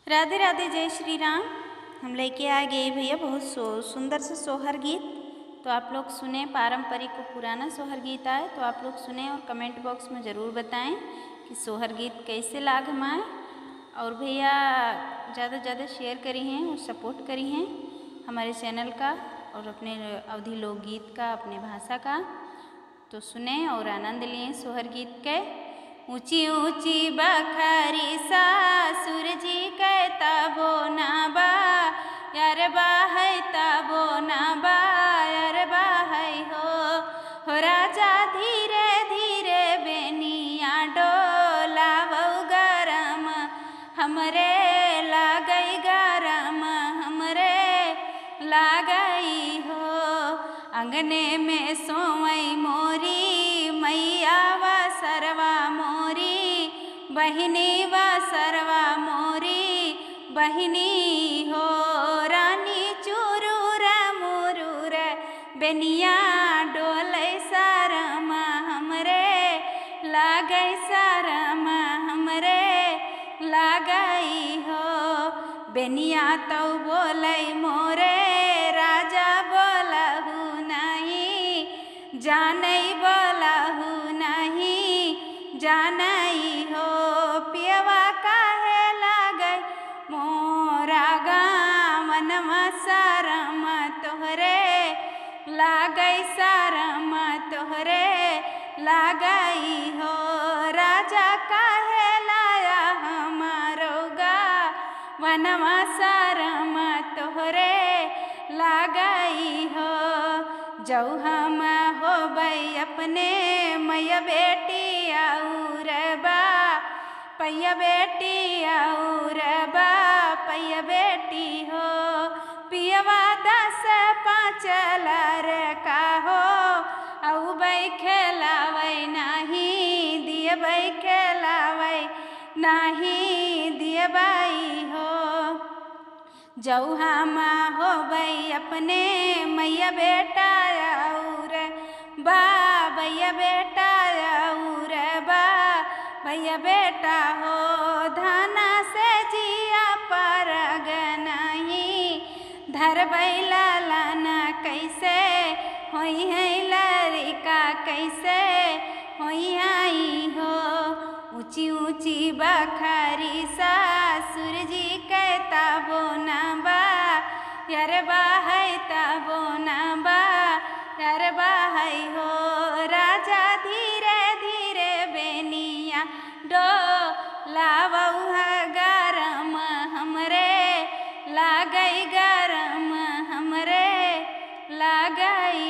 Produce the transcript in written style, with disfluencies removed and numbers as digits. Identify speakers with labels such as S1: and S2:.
S1: राधे राधे, जय श्री राम। हम लेके आ गए भैया बहुत सुंदर से सोहर गीत। तो आप लोग सुने, पारंपरिक पुराना सोहर गीत आए तो आप लोग सुने और कमेंट बॉक्स में ज़रूर बताएं कि सोहर गीत कैसे लाग हम आए। और भैया ज़्यादा से ज़्यादा शेयर करी हैं और सपोर्ट करी हैं हमारे चैनल का और अपने अवधी लोकगीत का, अपने भाषा का। तो सुने और आनंद लिए सोहर गीत के। ऊंची ऊंची बखरी सासुर जी के तबो ना बा, यार बा है तबो ना बा, यार बा है हो राजा धीरे धीरे बेनिया डोलावो गरम, हमरे लागई गरम, हमरे लागई हो। अंगने में सोवई मोरी मैया वा सरवा मोरी, बहिनी वा सरवा मोरी बहिनी हो। रानी चुरूर मुरूर बेनिया डोलै सरम, हमरे लागै सरम, हमरे लागई हो। बेनिया तो बोलै मोरे राजा बोलहु नहीं, जानई बोलहु नहीं जानई हो। पियवा काहे लागई मोरा गावनमा सरम, तोहरे लागई सरम, तोहरे लागई हो। राजा काहे लाया हमारो गावनमा सरम, तोहरे लागई हो। जऊ हम होबै अपने मैया बेटी और बा पैया बेटी और बा पैया बेटी हो। पियवा 10 5 लड़का हो, औ बै खेलावै नहीं दियबै, खेलावै नहीं दियबै हो। जऊ हम होबै अपने मैया बेटा और बा भैया बेटा और बा भैया बेटा हो। धाना से जिया परग नहीं धरबै लालना, कैसे होई है लड़का, कैसे होई आई हो। ऊंची ऊंची बखरी सासुर जी के तबो ना बा, यार बा है तबो ना बा, यार बा है हो। राजा धीरे धीरे बेनिया डोलावो गरम, हमरे लागई गरम, हमरे लागई